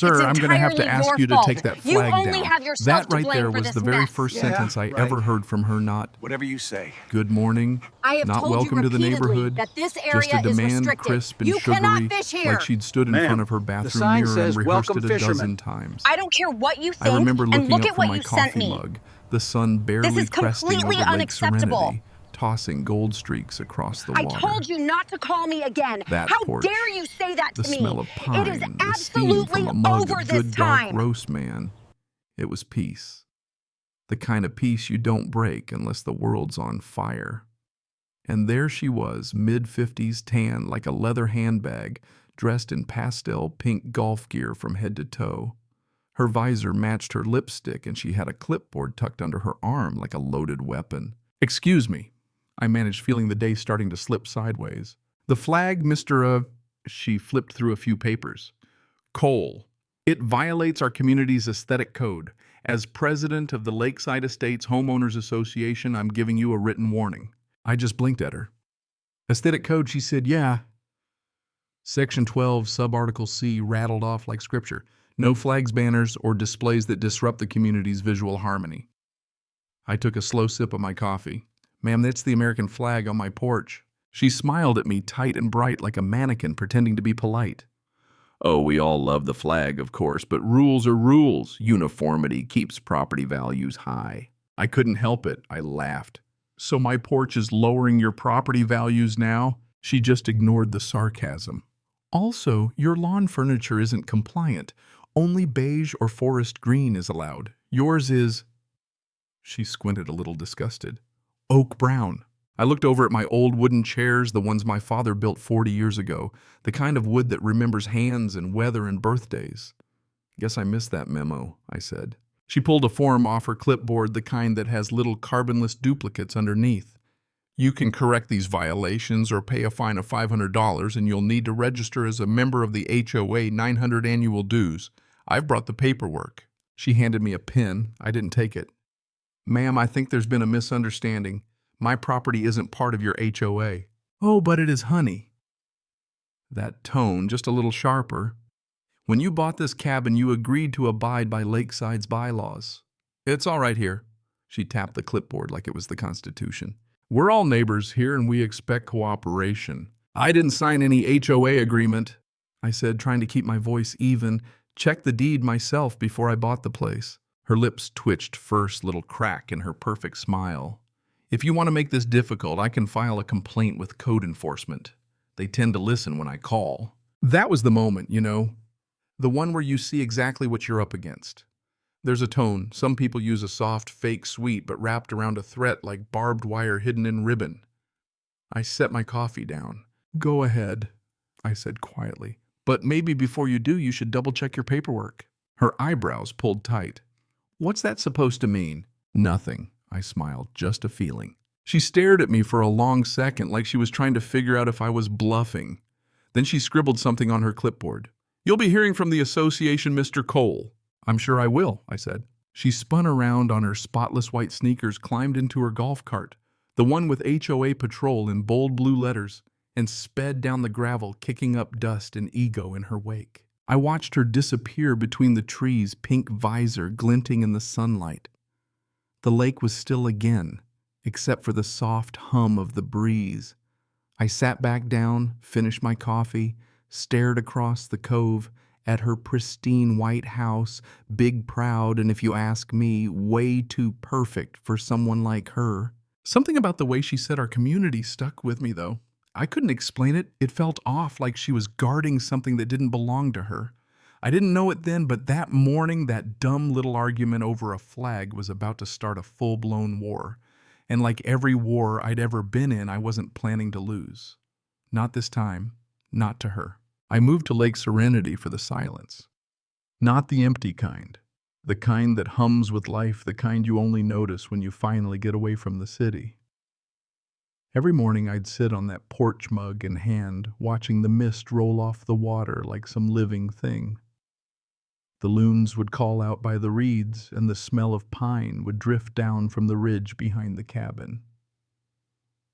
Sir, I'm going to have to ask you to take that flag down. You only have yourself That right to blame there for was this the very mess. first Yeah, sentence I right. ever heard from her. Not Whatever you say. good morning, I have not told welcome you to the repeatedly neighborhood, that this just area a is demand, restricted. crisp and You cannot sugary, fish here. like she'd stood in Ma'am, front of her the bathroom sign mirror says and rehearsed welcome it a fishermen. dozen times. I don't care what you I think, remember and looking look up at from what my you sent coffee me. mug, the sun This barely is cresting completely over Lake unacceptable. Serenity, tossing gold streaks across the I water. told you not to call me again. That How porch, dare you say that the to me? smell of It is pine, the steam from absolutely a mug over of this good dark time. roast, man. It was peace. The kind of peace you don't break unless the world's on fire. And there she was, mid-50s, tan like a leather handbag, dressed in pastel pink golf gear from head to toe. Her visor matched her lipstick, and she had a clipboard tucked under her arm like a loaded weapon. "Excuse me," I managed, feeling the day starting to slip sideways. "The flag, Mr. She flipped through a few papers. "Cole. It violates our community's aesthetic code. As president of the Lakeside Estates Homeowners Association, I'm giving you a written warning." I just blinked at her. "Aesthetic code," she said. "Yeah." Section 12, subarticle C rattled off like scripture. No flags, banners, or displays that disrupt the community's visual harmony. I took a slow sip of my coffee. "Ma'am, that's the American flag on my porch." She smiled at me, tight and bright, like a mannequin pretending to be polite. "Oh, we all love the flag, of course, but rules are rules. Uniformity keeps property values high." I couldn't help it. I laughed. "So my porch is lowering your property values now?" She just ignored the sarcasm. "Also, your lawn furniture isn't compliant. Only beige or forest green is allowed. Yours is—" She squinted, a little disgusted. "Oak brown." I looked over at my old wooden chairs, the ones my father built 40 years ago, the kind of wood that remembers hands and weather and birthdays. "Guess I missed that memo," I said. She pulled a form off her clipboard, the kind that has little carbonless duplicates underneath. "You can correct these violations or pay a fine of $500, and you'll need to register as a member of the HOA 900 annual dues. I've brought the paperwork." She handed me a pen. I didn't take it. "Ma'am, I think there's been a misunderstanding. My property isn't part of your HOA." "Oh, but it is, honey." That tone, just a little sharper. "When you bought this cabin, you agreed to abide by Lakeside's bylaws." "It's all right here." She tapped the clipboard like it was the Constitution. "We're all neighbors here, and we expect cooperation." "I didn't sign any HOA agreement," I said, trying to keep my voice even. "Check the deed myself before I bought the place." Her lips twitched, first little crack in her perfect smile. "If you want to make this difficult, I can file a complaint with code enforcement. They tend to listen when I call." That was the moment, you know. The one where you see exactly what you're up against. There's a tone. Some people use a soft, fake sweet, but wrapped around a threat like barbed wire hidden in ribbon. I set my coffee down. "Go ahead," I said quietly. "But maybe before you do, you should double-check your paperwork." Her eyebrows pulled tight. "What's that supposed to mean?" "Nothing," I smiled, "just a feeling." She stared at me for a long second, like she was trying to figure out if I was bluffing. Then she scribbled something on her clipboard. "You'll be hearing from the association, Mr. Cole." "I'm sure I will," I said. She spun around on her spotless white sneakers, climbed into her golf cart, the one with HOA Patrol in bold blue letters, and sped down the gravel, kicking up dust and ego in her wake. I watched her disappear between the trees, pink visor glinting in the sunlight. The lake was still again, except for the soft hum of the breeze. I sat back down, finished my coffee, stared across the cove at her pristine white house, big, proud, and if you ask me, way too perfect for someone like her. Something about the way she said our community stuck with me, though. I couldn't explain it. It felt off, like she was guarding something that didn't belong to her. I didn't know it then, but that morning, that dumb little argument over a flag was about to start a full-blown war. And like every war I'd ever been in, I wasn't planning to lose. Not this time. Not to her. I moved to Lake Serenity for the silence. Not the empty kind. The kind that hums with life, the kind you only notice when you finally get away from the city. Every morning I'd sit on that porch mug in hand, watching the mist roll off the water like some living thing. The loons would call out by the reeds, and the smell of pine would drift down from the ridge behind the cabin.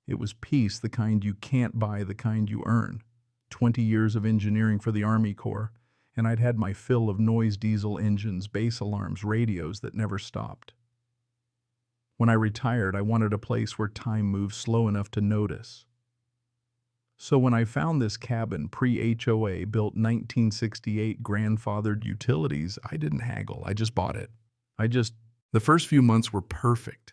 It was peace, the kind you can't buy, the kind you earn. 20 years of engineering for the Army Corps, and I'd had my fill of noise diesel engines, base alarms, radios that never stopped. When I retired, I wanted a place where time moved slow enough to notice. So when I found this cabin, pre-HOA, built 1968, grandfathered utilities, I didn't haggle. I just bought it. The first few months were perfect.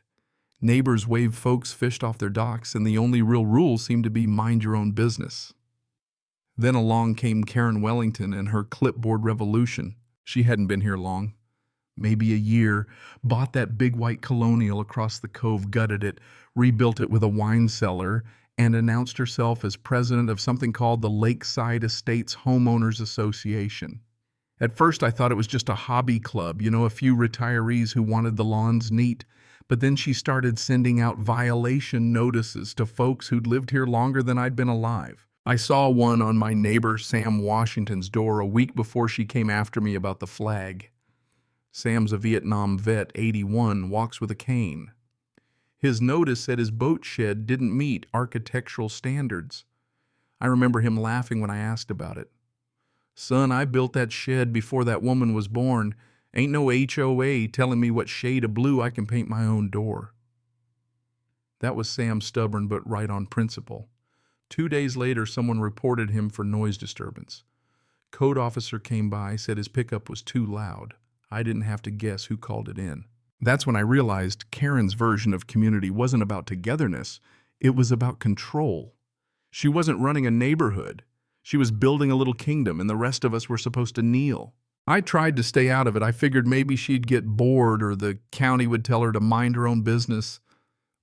Neighbors waved, folks fished off their docks, and the only real rule seemed to be mind your own business. Then along came Karen Wellington and her clipboard revolution. She hadn't been here long, maybe a year, bought that big white colonial across the cove, gutted it, rebuilt it with a wine cellar, and announced herself as president of something called the Lakeside Estates Homeowners Association. At first I thought it was just a hobby club, a few retirees who wanted the lawns neat, but then she started sending out violation notices to folks who'd lived here longer than I'd been alive. I saw one on my neighbor Sam Washington's door a week before she came after me about the flag. Sam's a Vietnam vet, 81, walks with a cane. His notice said his boat shed didn't meet architectural standards. I remember him laughing when I asked about it. "Son, I built that shed before that woman was born. Ain't no HOA telling me what shade of blue I can paint my own door." That was Sam, stubborn but right on principle. 2 days later, someone reported him for noise disturbance. Code officer came by, said his pickup was too loud. I didn't have to guess who called it in. That's when I realized Karen's version of community wasn't about togetherness, it was about control. She wasn't running a neighborhood. She was building a little kingdom, and the rest of us were supposed to kneel. I tried to stay out of it. I figured maybe she'd get bored or the county would tell her to mind her own business.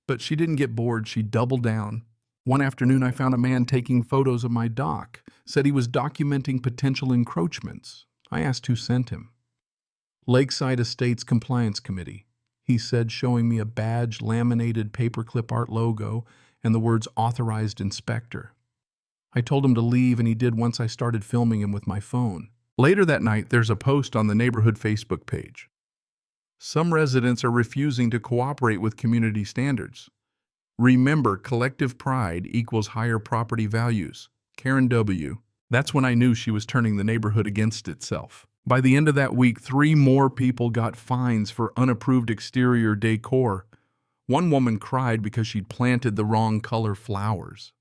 But she didn't get bored. She doubled down. One afternoon, I found a man taking photos of my dock, said he was documenting potential encroachments. I asked who sent him. Lakeside Estates Compliance Committee, he said, showing me a badge, laminated paperclip art logo, and the words Authorized Inspector. I told him to leave, and he did once I started filming him with my phone. Later that night, there's a post on the neighborhood Facebook page. Some residents are refusing to cooperate with community standards. Remember, collective pride equals higher property values. Karen W. That's when I knew she was turning the neighborhood against itself. By the end of that week, 3 more people got fines for unapproved exterior decor. One woman cried because she'd planted the wrong color flowers.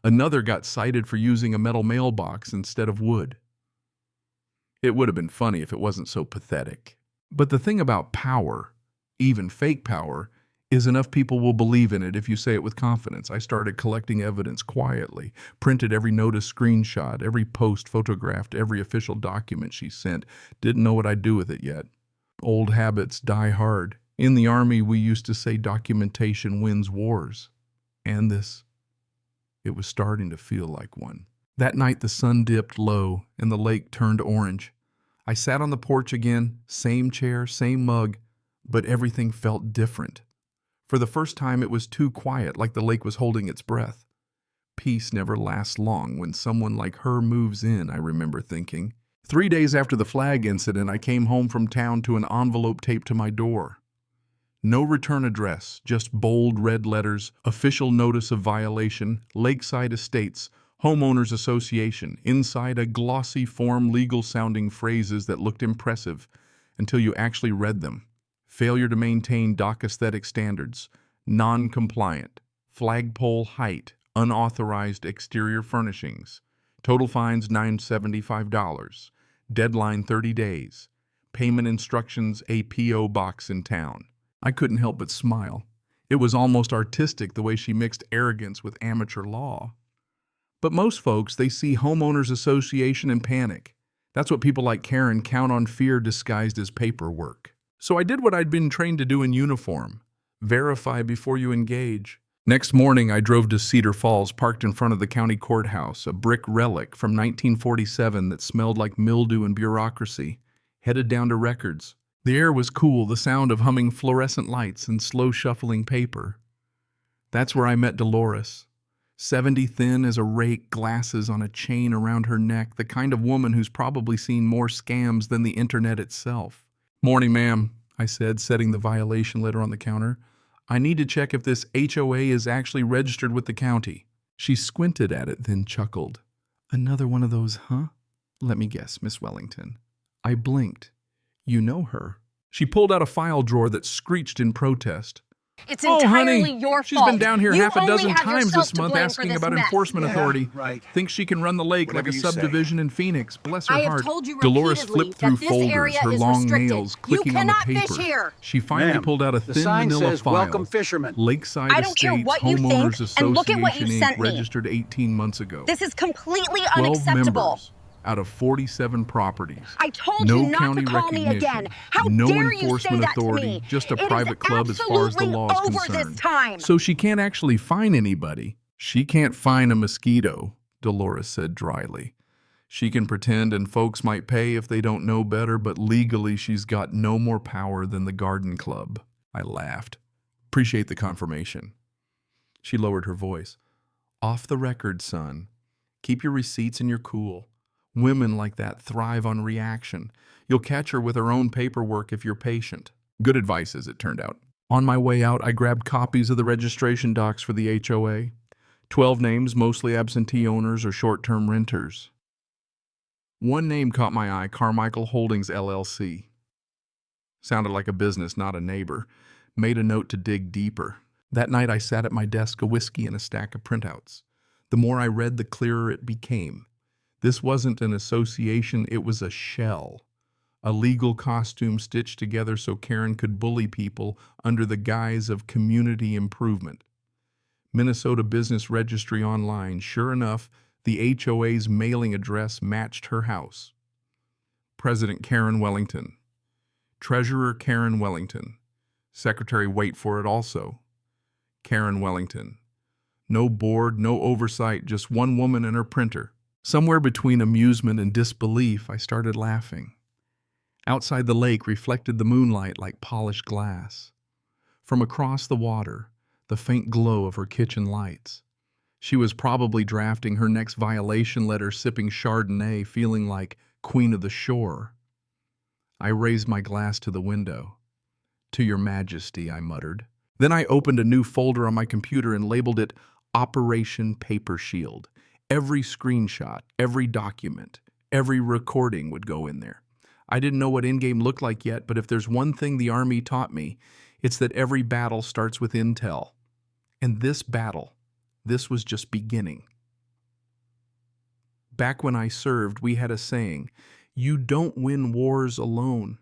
Another got cited for using a metal mailbox instead of wood. It would have been funny if it wasn't so pathetic. But the thing about power, even fake power, is enough people will believe in it if you say it with confidence. I started collecting evidence quietly, printed every notice screenshot, every post photographed, every official document she sent. Didn't know what I'd do with it yet. Old habits die hard. In the Army, we used to say documentation wins wars. And it was starting to feel like one. That night the sun dipped low and the lake turned orange. I sat on the porch again, same chair, same mug, but everything felt different. For the first time, it was too quiet, like the lake was holding its breath. Peace never lasts long when someone like her moves in, I remember thinking. 3 days after the flag incident, I came home from town to an envelope taped to my door. No return address, just bold red letters, official notice of violation, Lakeside Estates, Homeowners Association, inside a glossy form, legal-sounding phrases that looked impressive until you actually read them. Failure to maintain dock aesthetic standards, non-compliant, flagpole height, unauthorized exterior furnishings, total fines $975, deadline 30 days, payment instructions a P.O. box in town. I couldn't help but smile. It was almost artistic the way she mixed arrogance with amateur law. But most folks, they see homeowners association and panic. That's what people like Karen count on, fear disguised as paperwork. So I did what I'd been trained to do in uniform. Verify before you engage. Next morning, I drove to Cedar Falls, parked in front of the county courthouse, a brick relic from 1947 that smelled like mildew and bureaucracy, headed down to records. The air was cool, the sound of humming fluorescent lights and slow shuffling paper. That's where I met Dolores. 70 thin as a rake, glasses on a chain around her neck, the kind of woman who's probably seen more scams than the internet itself. "Morning, ma'am," I said, setting the violation letter on the counter. "I need to check if this HOA is actually registered with the county." She squinted at it, then chuckled. "Another one of those, huh?" Let me guess, Miss Wellington. I blinked. You know her. She pulled out a file drawer that screeched in protest. It's Oh, entirely honey, your she's fault. been down here You half a only dozen have times yourself this to month blame for asking this about mess. enforcement Yeah, authority. right. Thinks she can run the lake Whatever like a you say. subdivision in Phoenix. Bless her I have heart. told you Dolores repeatedly flipped through that this folders, area her is long restricted. nails You clicking on the cannot paper. fish here. She finally Ma'am, pulled out a the thin sign manila says, file. "Welcome fishermen." Lakeside I don't care Estates what you think, Homeowners and look at what you Association, Inc., sent me. registered 18 months ago. This is completely 12 unacceptable. members out of 47 properties. I told No you not county to call me recognition. again. How No dare you say enforcement that authority. to me? Just a It is private club as far as the absolutely law is over concerned. this time. So she can't actually fine anybody. She can't fine a mosquito, Dolores said dryly. She can pretend and folks might pay if they don't know better, but legally she's got no more power than the garden club. I laughed. Appreciate the confirmation. She lowered her voice. Off the record, son. Keep your receipts and your cool. Women like that thrive on reaction. You'll catch her with her own paperwork if you're patient. Good advice, as it turned out. On my way out, I grabbed copies of the registration docs for the HOA. 12 names, mostly absentee owners or short-term renters. One name caught my eye, Carmichael Holdings, LLC. Sounded like a business, not a neighbor. Made a note to dig deeper. That night I sat at my desk, a whiskey and a stack of printouts. The more I read, the clearer it became. This wasn't an association, it was a shell. A legal costume stitched together so Karen could bully people under the guise of community improvement. Minnesota Business Registry Online. Sure enough, the HOA's mailing address matched her house. President Karen Wellington. Treasurer Karen Wellington. Secretary, wait for it also. Karen Wellington. No board, no oversight, just one woman and her printer. Somewhere between amusement and disbelief, I started laughing. Outside the lake reflected the moonlight like polished glass. From across the water, the faint glow of her kitchen lights. She was probably drafting her next violation letter, sipping Chardonnay, feeling like queen of the shore. I raised my glass to the window. To your majesty, I muttered. Then I opened a new folder on my computer and labeled it Operation Paper Shield. Every screenshot, every document, every recording would go in there. I didn't know what in-game looked like yet, but if there's one thing the Army taught me, it's that every battle starts with intel. And this battle, this was just beginning. Back when I served, we had a saying, you don't win wars alone.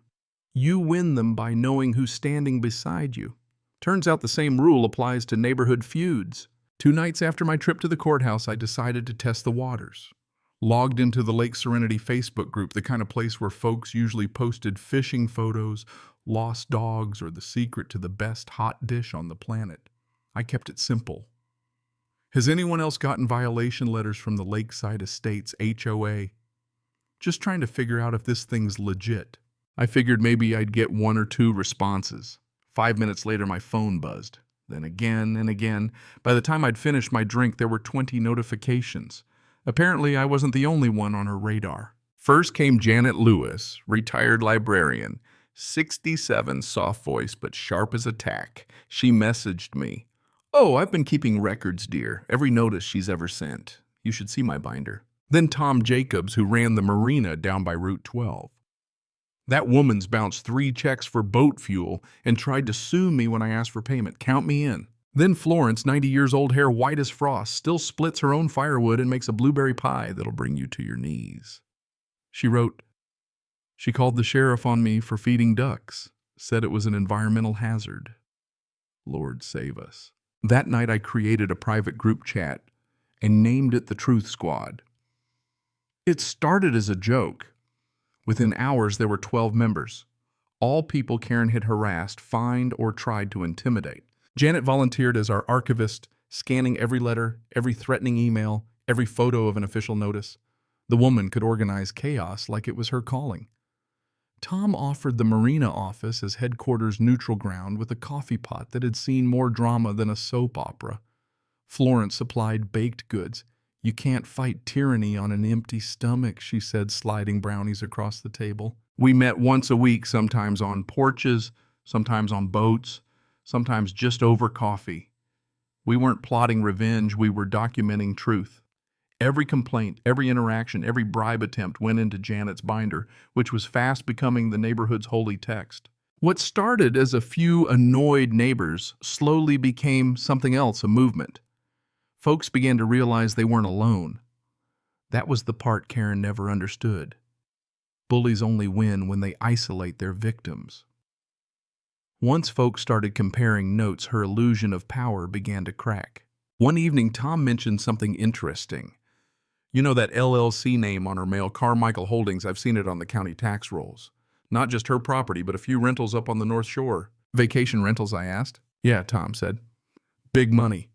You win them by knowing who's standing beside you. Turns out the same rule applies to neighborhood feuds. 2 nights after my trip to the courthouse, I decided to test the waters. Logged into the Lake Serenity Facebook group, the kind of place where folks usually posted fishing photos, lost dogs, or the secret to the best hot dish on the planet. I kept it simple. Has anyone else gotten violation letters from the Lakeside Estates HOA? Just trying to figure out if this thing's legit. I figured maybe I'd get 1 or 2 responses. 5 minutes later, my phone buzzed. Then again and again. By the time I'd finished my drink, there were 20 notifications. Apparently, I wasn't the only one on her radar. First came Janet Lewis, retired librarian. 67, soft voice, but sharp as a tack. She messaged me. Oh, I've been keeping records, dear. Every notice she's ever sent. You should see my binder. Then Tom Jacobs, who ran the marina down by Route 12. That woman's bounced 3 checks for boat fuel and tried to sue me when I asked for payment. Count me in. Then Florence, 90 years old, hair white as frost, still splits her own firewood and makes a blueberry pie that'll bring you to your knees. She wrote, she called the sheriff on me for feeding ducks, said it was an environmental hazard. Lord save us. That night I created a private group chat and named it the Truth Squad. It started as a joke. Within hours, there were 12 members, all people Karen had harassed, fined, or tried to intimidate. Janet volunteered as our archivist, scanning every letter, every threatening email, every photo of an official notice. The woman could organize chaos like it was her calling. Tom offered the marina office as headquarters neutral ground with a coffee pot that had seen more drama than a soap opera. Florence supplied baked goods. You can't fight tyranny on an empty stomach, she said, sliding brownies across the table. We met once a week, sometimes on porches, sometimes on boats, sometimes just over coffee. We weren't plotting revenge, we were documenting truth. Every complaint, every interaction, every bribe attempt went into Janet's binder, which was fast becoming the neighborhood's holy text. What started as a few annoyed neighbors slowly became something else, a movement. Folks began to realize they weren't alone. That was the part Karen never understood. Bullies only win when they isolate their victims. Once folks started comparing notes, her illusion of power began to crack. One evening, Tom mentioned something interesting. You know that LLC name on her mail, Carmichael Holdings, I've seen it on the county tax rolls. Not just her property, but a few rentals up on the North Shore. Vacation rentals, I asked. Yeah, Tom said. Big money.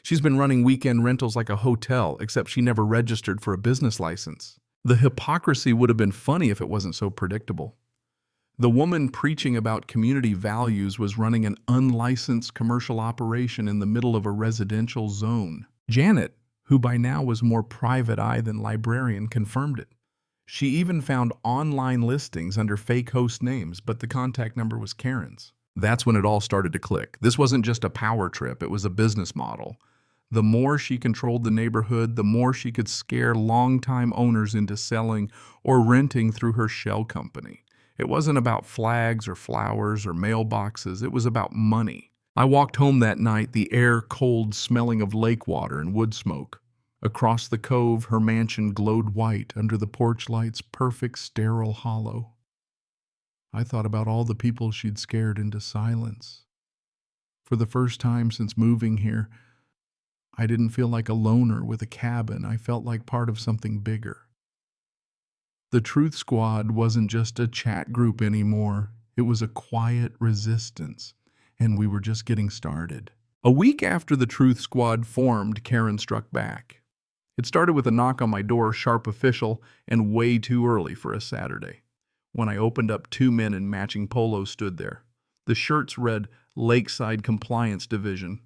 She's been running weekend rentals like a hotel, except she never registered for a business license. The hypocrisy would have been funny if it wasn't so predictable. The woman preaching about community values was running an unlicensed commercial operation in the middle of a residential zone. Janet, who by now was more private eye than librarian, confirmed it. She even found online listings under fake host names, but the contact number was Karen's. That's when it all started to click. This wasn't just a power trip, it was a business model. The more she controlled the neighborhood, the more she could scare longtime owners into selling or renting through her shell company. It wasn't about flags or flowers or mailboxes, it was about money. I walked home that night, the air cold, smelling of lake water and wood smoke. Across the cove, her mansion glowed white under the porch light's perfect sterile hollow. I thought about all the people she'd scared into silence. For the first time since moving here, I didn't feel like a loner with a cabin. I felt like part of something bigger. The Truth Squad wasn't just a chat group anymore. It was a quiet resistance, and we were just getting started. A week after the Truth Squad formed, Karen struck back. It started with a knock on my door, sharp, official, and way too early for a Saturday. When I opened up, 2 men in matching polos stood there. The shirts read Lakeside Compliance Division.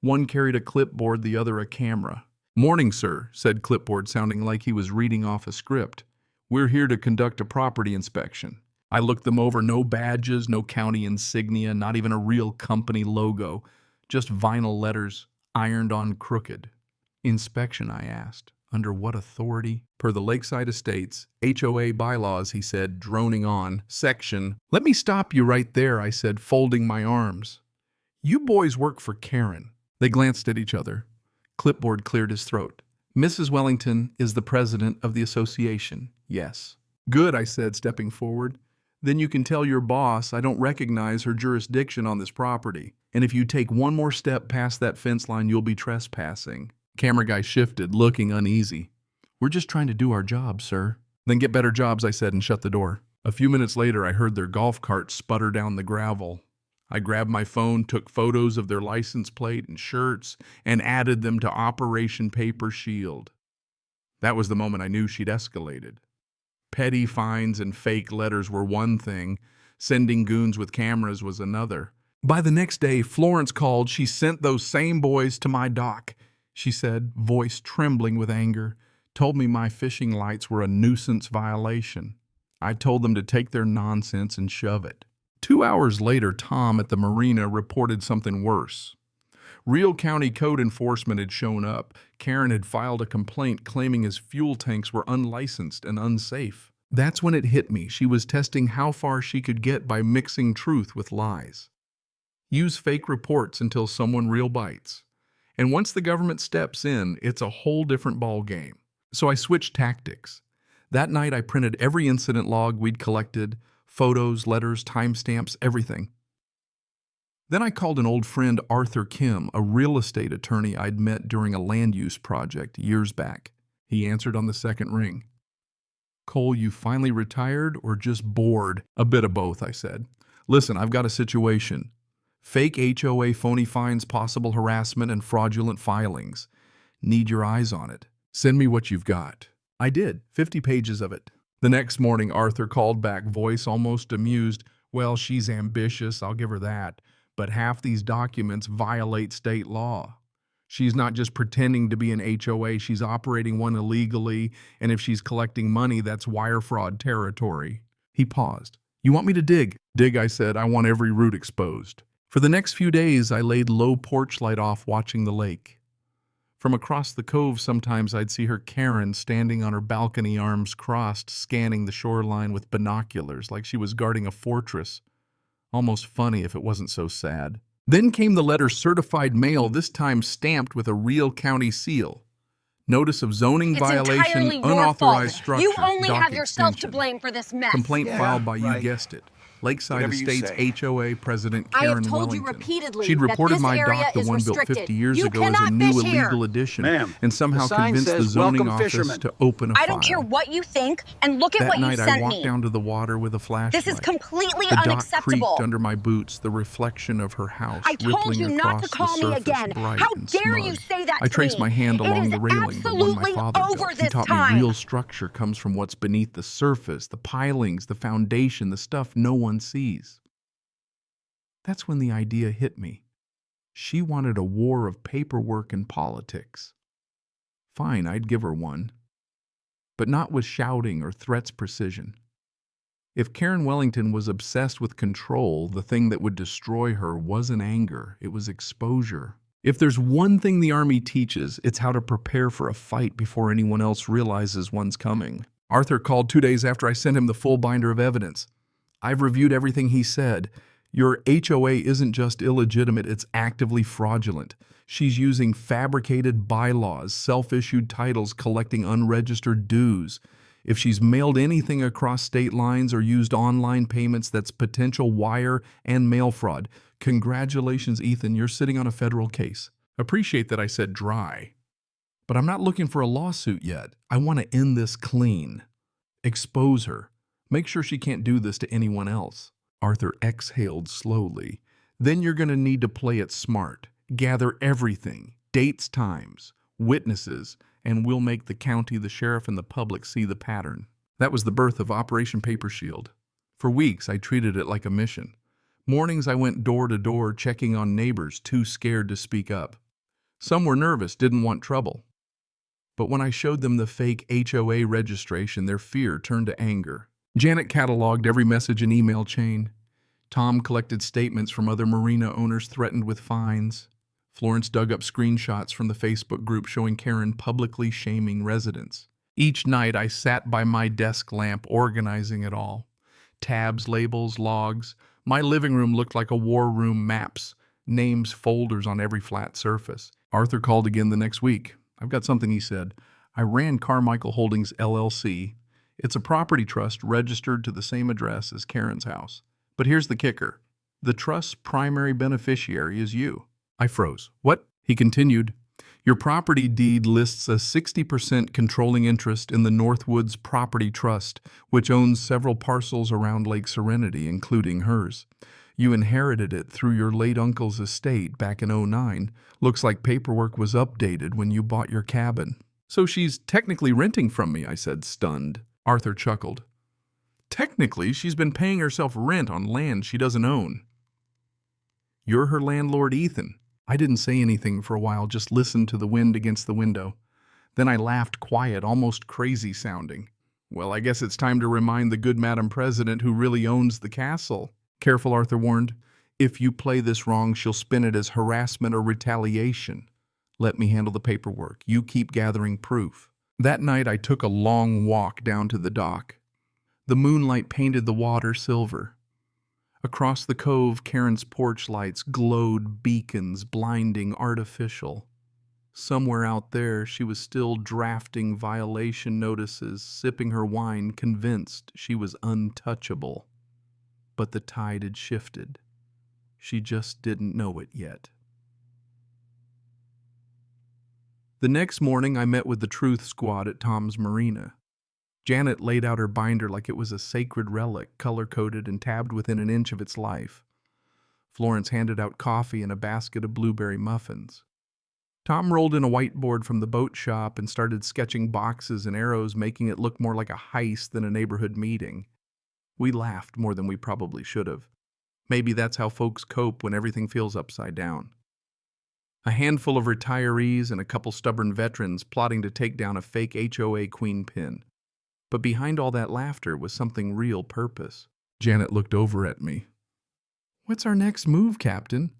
One carried a clipboard, the other a camera. "Morning, sir," said Clipboard, sounding like he was reading off a script. "We're here to conduct a property inspection." I looked them over. No badges, no county insignia, not even a real company logo. Just vinyl letters, ironed on crooked. "Inspection," I asked. "Under what authority?" "Per the Lakeside Estates, HOA bylaws," he said, droning on. "Section—" "Let me stop you right there," I said, folding my arms. "You boys work for Karen." They glanced at each other. Clipboard cleared his throat. "Mrs. Wellington is the president of the association." "Yes." "Good," I said, stepping forward. "Then you can tell your boss I don't recognize her jurisdiction on this property. And if you take one more step past that fence line, you'll be trespassing." Camera guy shifted, looking uneasy. "We're just trying to do our job, sir." "Then get better jobs," I said, and shut the door. A few minutes later, I heard their golf cart sputter down the gravel. I grabbed my phone, took photos of their license plate and shirts, and added them to Operation Paper Shield. That was the moment I knew she'd escalated. Petty fines and fake letters were one thing. Sending goons with cameras was another. By the next day, Florence called. "She sent those same boys to my dock," she said, voice trembling with anger. "Told me my fishing lights were a nuisance violation. I told them to take their nonsense and shove it." 2 hours later, Tom at the marina reported something worse. Real County code enforcement had shown up. Karen had filed a complaint claiming his fuel tanks were unlicensed and unsafe. That's when it hit me. She was testing how far she could get by mixing truth with lies. Use fake reports until someone real bites. And once the government steps in, it's a whole different ball game. So I switched tactics. That night I printed every incident log we'd collected, photos, letters, timestamps, everything. Then I called an old friend, Arthur Kim, a real estate attorney I'd met during a land use project years back. He answered on the second ring. "Cole, you finally retired or just bored?" "A bit of both," I said. "Listen, I've got a situation. Fake HOA, phony fines, possible harassment, and fraudulent filings. Need your eyes on it. Send me what you've got." I did, 50 pages of it. The next morning, Arthur called back, voice almost amused. "Well, she's ambitious, I'll give her that. But half these documents violate state law. She's not just pretending to be an HOA, she's operating one illegally, and if she's collecting money, that's wire fraud territory." He paused. "You want me to dig?" "Dig," I said. "I want every root exposed." For the next few days, I laid low porch light off watching the lake. From across the cove, sometimes I'd see her Karen standing on her balcony, arms crossed, scanning the shoreline with binoculars like she was guarding a fortress. Almost funny if it wasn't so sad. Then came the letter certified mail, this time stamped with a real county seal. Notice of zoning It's violation, entirely your unauthorized fault. structure, You only dock have yourself extension. to blame for this mess. Complaint filed by, right. you guessed it, Lakeside Whatever you Estates say. HOA President I have Karen told you Wellington. repeatedly She'd that reported this my area dock, the is one built restricted. 50 years You ago, as a cannot new fish here. illegal addition, Ma'am, and somehow the sign convinced the says, zoning "Welcome, office fishermen." to open a file. I don't care what you think, and look at That what you night, I sent walked me. down to the water with a flashlight. This is completely The dock unacceptable. creaked under my boots, the reflection of her house I told rippling you not to across call the me surface, again. bright How and dare you smudged. say that I to traced me? my hand It along is the railing, the one my absolutely father over built. He this taught time. me real structure comes from what's beneath the surface, the pilings, the foundation, the stuff no one sees. That's when the idea hit me. She wanted a war of paperwork and politics. Fine, I'd give her one. But not with shouting or threats precision. If Karen Wellington was obsessed with control, the thing that would destroy her wasn't anger, it was exposure. If there's one thing the Army teaches, it's how to prepare for a fight before anyone else realizes one's coming. Arthur called 2 days after I sent him the full binder of evidence. I've reviewed everything he said. Your HOA isn't just illegitimate, it's actively fraudulent. She's using fabricated bylaws, self-issued titles, collecting unregistered dues. If she's mailed anything across state lines or used online payments, that's potential wire and mail fraud. Congratulations, Ethan, you're sitting on a federal case. Appreciate that I said dry. But I'm not looking for a lawsuit yet. I want to end this clean. Expose her. Make sure she can't do this to anyone else. Arthur exhaled slowly. Then you're going to need to play it smart. Gather everything, dates, times, witnesses, and we'll make the county, the sheriff, and the public see the pattern. That was the birth of Operation Paper Shield. For weeks, I treated it like a mission. Mornings, I went door to door, checking on neighbors too scared to speak up. Some were nervous, didn't want trouble. But when I showed them the fake HOA registration, their fear turned to anger. Janet cataloged every message and email chain. Tom collected statements from other marina owners threatened with fines. Florence dug up screenshots from the Facebook group showing Karen publicly shaming residents. Each night, I sat by my desk lamp organizing it all. Tabs, labels, logs. My living room looked like a war room, maps, names, folders on every flat surface. Arthur called again the next week. I've got something, he said. I ran Carmichael Holdings, LLC. It's a property trust registered to the same address as Karen's house. But here's the kicker. The trust's primary beneficiary is you. I froze. What? He continued. Your property deed lists a 60% controlling interest in the Northwoods Property Trust, which owns several parcels around Lake Serenity, including hers. You inherited it through your late uncle's estate back in '09. Looks like paperwork was updated when you bought your cabin. So she's technically renting from me, I said, stunned. Arthur chuckled. Technically, she's been paying herself rent on land she doesn't own. You're her landlord, Ethan. I didn't say anything for a while, just listened to the wind against the window. Then I laughed quiet, almost crazy sounding. Well, I guess it's time to remind the good Madam President who really owns the castle. Careful, Arthur warned. If you play this wrong, she'll spin it as harassment or retaliation. Let me handle the paperwork. You keep gathering proof. That night, I took a long walk down to the dock. The moonlight painted the water silver. Across the cove, Karen's porch lights glowed beacons, blinding, artificial. Somewhere out there, she was still drafting violation notices, sipping her wine, convinced she was untouchable. But the tide had shifted. She just didn't know it yet. The next morning, I met with the Truth Squad at Tom's Marina. Janet laid out her binder like it was a sacred relic, color-coded and tabbed within an inch of its life. Florence handed out coffee and a basket of blueberry muffins. Tom rolled in a whiteboard from the boat shop and started sketching boxes and arrows, making it look more like a heist than a neighborhood meeting. We laughed more than we probably should have. Maybe that's how folks cope when everything feels upside down. A handful of retirees and a couple stubborn veterans plotting to take down a fake HOA queen pin. But behind all that laughter was something real purpose. Janet looked over at me. What's our next move, Captain?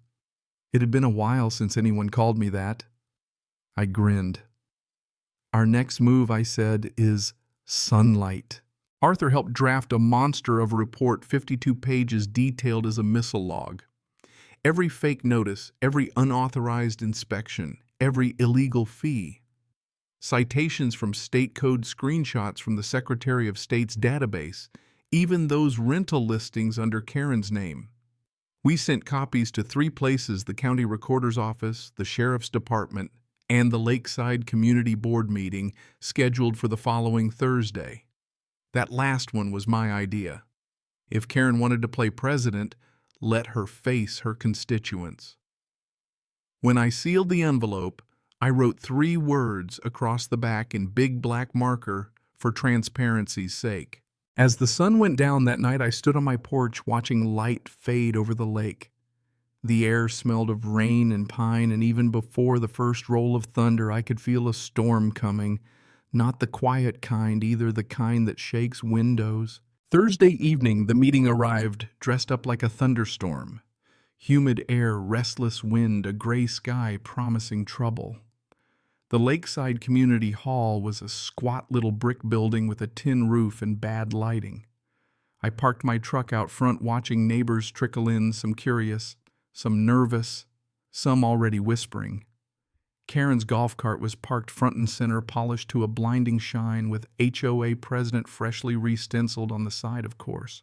It had been a while since anyone called me that. I grinned. Our next move, I said, is sunlight. Arthur helped draft a monster of a report 52 pages detailed as a missile log. Every fake notice, every unauthorized inspection, every illegal fee. Citations from state code screenshots from the Secretary of State's database, even those rental listings under Karen's name. We sent copies to 3 places: the county recorder's office, the sheriff's department, and the Lakeside Community Board meeting scheduled for the following Thursday. That last one was my idea. If Karen wanted to play president, let her face her constituents. When I sealed the envelope, I wrote 3 words across the back in big black marker for transparency's sake. As the sun went down that night, I stood on my porch watching light fade over the lake. The air smelled of rain and pine, and even before the first roll of thunder, I could feel a storm coming. Not the quiet kind, either the kind that shakes windows. Thursday evening, the meeting arrived, dressed up like a thunderstorm. Humid air, restless wind, a gray sky promising trouble. The Lakeside Community Hall was a squat little brick building with a tin roof and bad lighting. I parked my truck out front, watching neighbors trickle in, some curious, some nervous, some already whispering. Karen's golf cart was parked front and center, polished to a blinding shine, with HOA president freshly re-stenciled on the side, of course.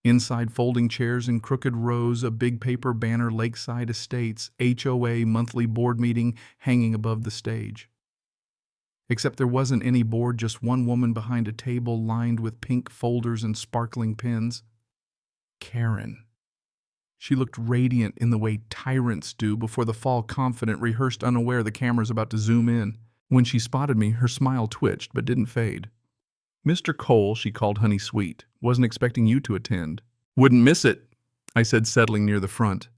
Inside, folding chairs in crooked rows, a big paper banner, Lakeside Estates, HOA monthly board meeting, hanging above the stage. Except there wasn't any board, just one woman behind a table lined with pink folders and sparkling pens. Karen. She looked radiant in the way tyrants do before the fall, confident, rehearsed, unaware the camera's about to zoom in. When she spotted me, her smile twitched but didn't fade. "Mr. Cole," she called honey sweet, "wasn't expecting you to attend." "Wouldn't miss it," I said, settling near the front.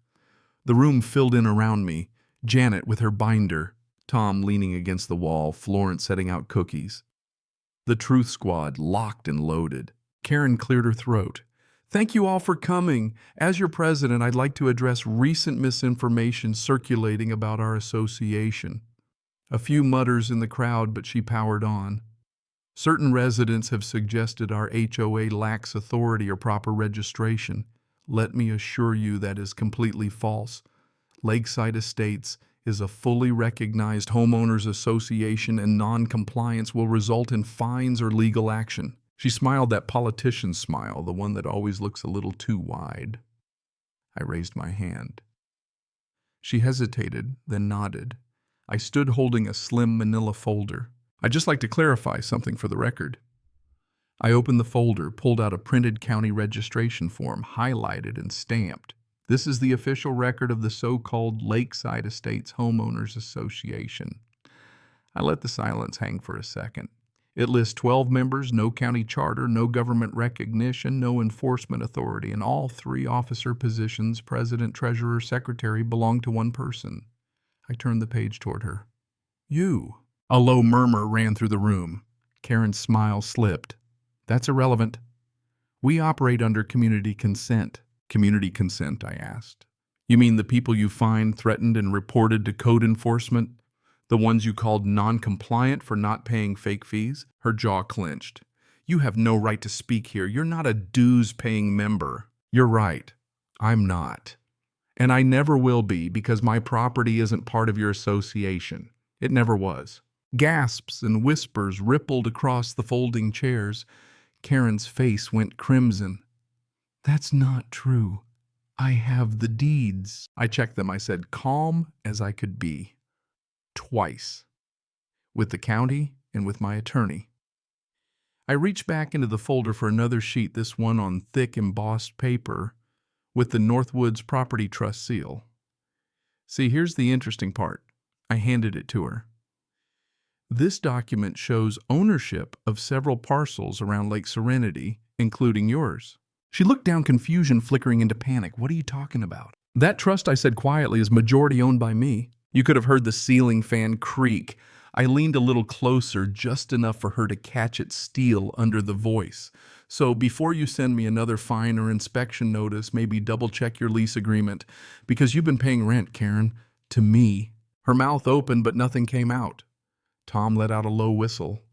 The room filled in around me, Janet with her binder, Tom leaning against the wall, Florence setting out cookies. The Truth Squad locked and loaded. Karen cleared her throat. "Thank you all for coming. As your president, I'd like to address recent misinformation circulating about our association." A few mutters in the crowd, but she powered on. "Certain residents have suggested our HOA lacks authority or proper registration. Let me assure you that is completely false. Lakeside Estates is a fully recognized homeowners association, and non-compliance will result in fines or legal action." She smiled that politician's smile, the one that always looks a little too wide. I raised my hand. She hesitated, then nodded. I stood holding a slim manila folder. "I'd just like to clarify something for the record." I opened the folder, pulled out a printed county registration form, highlighted and stamped. "This is the official record of the so-called Lakeside Estates Homeowners Association." I let the silence hang for a second. It lists 12 members, no county charter, no government recognition, no enforcement authority, and all 3 officer positions, president, treasurer, secretary, belong to one person. I turned the page toward her. "You." A low murmur ran through the room. Karen's smile slipped. "That's irrelevant. We operate under community consent." "Community consent?" I asked. "You mean the people you fined, threatened, and reported to code enforcement? The ones you called non-compliant for not paying fake fees?" Her jaw clenched. "You have no right to speak here. You're not a dues-paying member." "You're right. I'm not. And I never will be, because my property isn't part of your association. It never was." Gasps and whispers rippled across the folding chairs. Karen's face went crimson. "That's not true. I have the deeds." I checked them, I said, calm as I could be. "Twice. With the county and with my attorney." I reached back into the folder for another sheet, this one on thick embossed paper with the Northwoods Property Trust seal. "See, here's the interesting part." I handed it to her. "This document shows ownership of several parcels around Lake Serenity, including yours." She looked down, confusion flickering into panic. "What are you talking about?" "That trust," I said quietly, "is majority owned by me." You could have heard the ceiling fan creak. I leaned a little closer, just enough for her to catch its steel under the voice. "So before you send me another fine or inspection notice, maybe double check your lease agreement, because you've been paying rent, Karen, to me." Her mouth opened, but nothing came out. Tom let out a low whistle.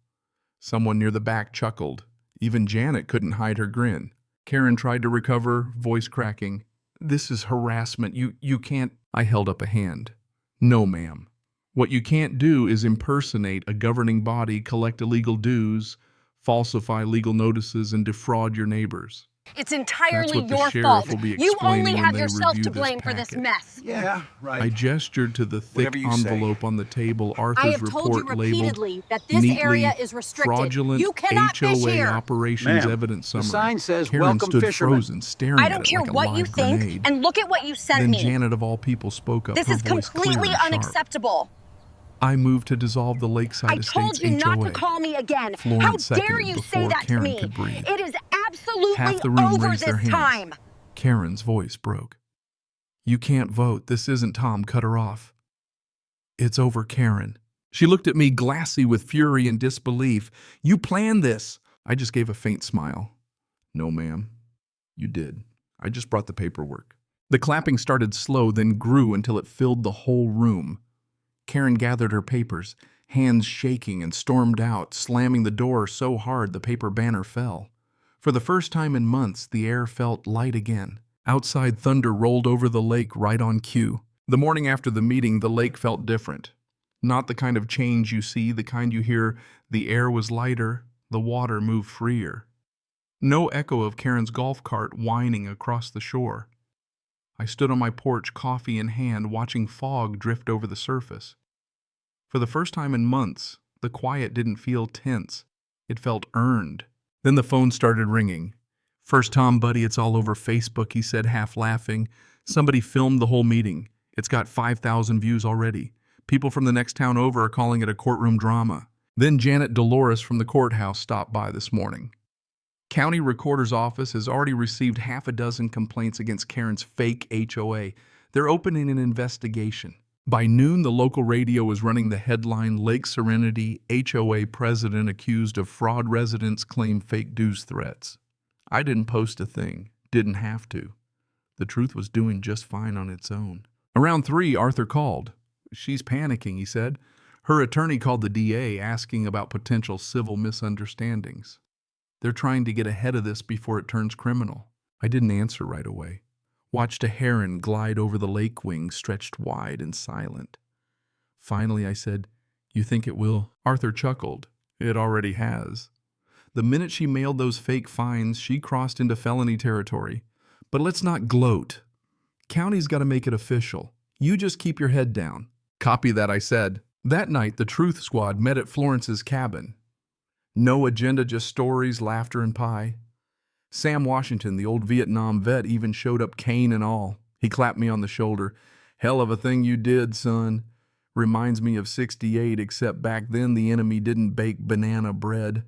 Someone near the back chuckled. Even Janet couldn't hide her grin. Karen tried to recover, voice cracking. "This is harassment. You can't—" I held up a hand. "No, ma'am. What you can't do is impersonate a governing body, collect illegal dues, falsify legal notices, and defraud your neighbors. It's That's entirely what the your sheriff fault. will be You explaining only when have they yourself review to this blame for this packet." mess. Yeah, right. I gestured to the thick Whatever you say. envelope on the table, I Arthur's have told you report labeled repeatedly that this neatly area is restricted. fraudulent You cannot fish HOA here. operations Ma'am, evidence the summary. sign says, Karen "Welcome stood fishermen." frozen, staring I at don't it care like a what you live think, grenade. and look at what you sent Then me. Janet of all people spoke up, This her is voice clear completely and sharp. unacceptable. "I moved to dissolve the Lakeside I told Estates you not HOA. to call me again. Florence How dare seconded you before say that Karen to me? could breathe. It is absolutely Half the room over raised their this hands. time. Karen's voice broke. "You can't vote. This isn't Tom." Cut her off. "It's over, Karen." She looked at me, glassy with fury and disbelief. "You planned this." I just gave a faint smile. "No, ma'am. You did. I just brought the paperwork." The clapping started slow, then grew until it filled the whole room. Karen gathered her papers, hands shaking, and stormed out, slamming the door so hard the paper banner fell. For the first time in months, the air felt light again. Outside, thunder rolled over the lake right on cue. The morning after the meeting, the lake felt different. Not the kind of change you see, the kind you hear. The air was lighter, the water moved freer. No echo of Karen's golf cart whining across the shore. I stood on my porch, coffee in hand, watching fog drift over the surface. For the first time in months, the quiet didn't feel tense. It felt earned. Then the phone started ringing. "First Tom, buddy, it's all over Facebook," he said, half laughing. "Somebody filmed the whole meeting. It's got 5,000 views already. People from the next town over are calling it a courtroom drama." Then Janet Dolores from the courthouse stopped by this morning. County Recorder's Office has already received half a dozen complaints against Karen's fake HOA. They're opening an investigation. By noon, the local radio was running the headline, "Lake Serenity HOA President Accused of Fraud Residents Claim Fake Dues Threats." I didn't post a thing. Didn't have to. The truth was doing just fine on its own. Around 3, Arthur called. "She's panicking," he said. Her attorney called the DA asking about potential civil misunderstandings. They're trying to get ahead of this before it turns criminal. I didn't answer right away. Watched a heron glide over the lake wings, stretched wide and silent. Finally, I said, "You think it will?" Arthur chuckled. "It already has. The minute she mailed those fake fines, she crossed into felony territory. But let's not gloat. County's got to make it official. You just keep your head down." "Copy that," I said. That night, the Truth Squad met at Florence's cabin. No agenda, just stories, laughter, and pie. Sam Washington, the old Vietnam vet, even showed up, cane and all. He clapped me on the shoulder. "Hell of a thing you did, son. Reminds me of '68, except back then the enemy didn't bake banana bread."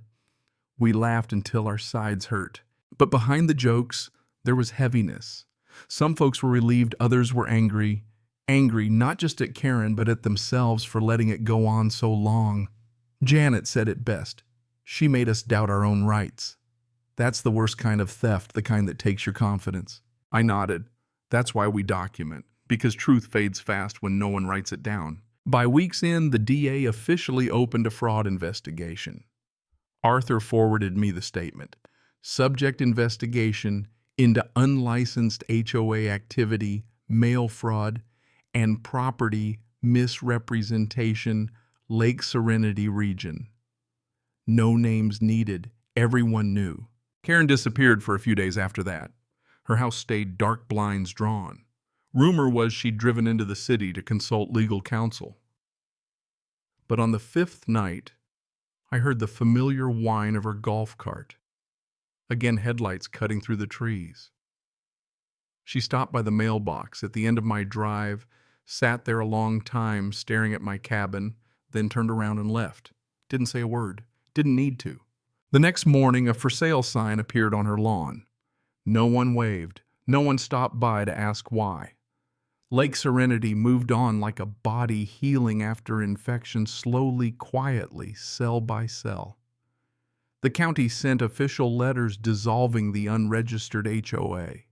We laughed until our sides hurt. But behind the jokes, there was heaviness. Some folks were relieved, others were angry. Angry not just at Karen, but at themselves for letting it go on so long. Janet said it best. She made us doubt our own rights. That's the worst kind of theft, the kind that takes your confidence. I nodded. That's why we document, because truth fades fast when no one writes it down. By week's end, the DA officially opened a fraud investigation. Arthur forwarded me the statement. Subject investigation into unlicensed HOA activity, mail fraud, and property misrepresentation, Lake Serenity region. No names needed. Everyone knew. Karen disappeared for a few days after that. Her house stayed dark blinds drawn. Rumor was she'd driven into the city to consult legal counsel. But on the 5th night, I heard the familiar whine of her golf cart. Again, headlights cutting through the trees. She stopped by the mailbox at the end of my drive, sat there a long time staring at my cabin, then turned around and left. Didn't say a word. Didn't need to. The next morning, a for sale sign appeared on her lawn. No one waved. No one stopped by to ask why. Lake Serenity moved on like a body healing after infection, slowly, quietly, cell by cell. The county sent official letters dissolving the unregistered HOA.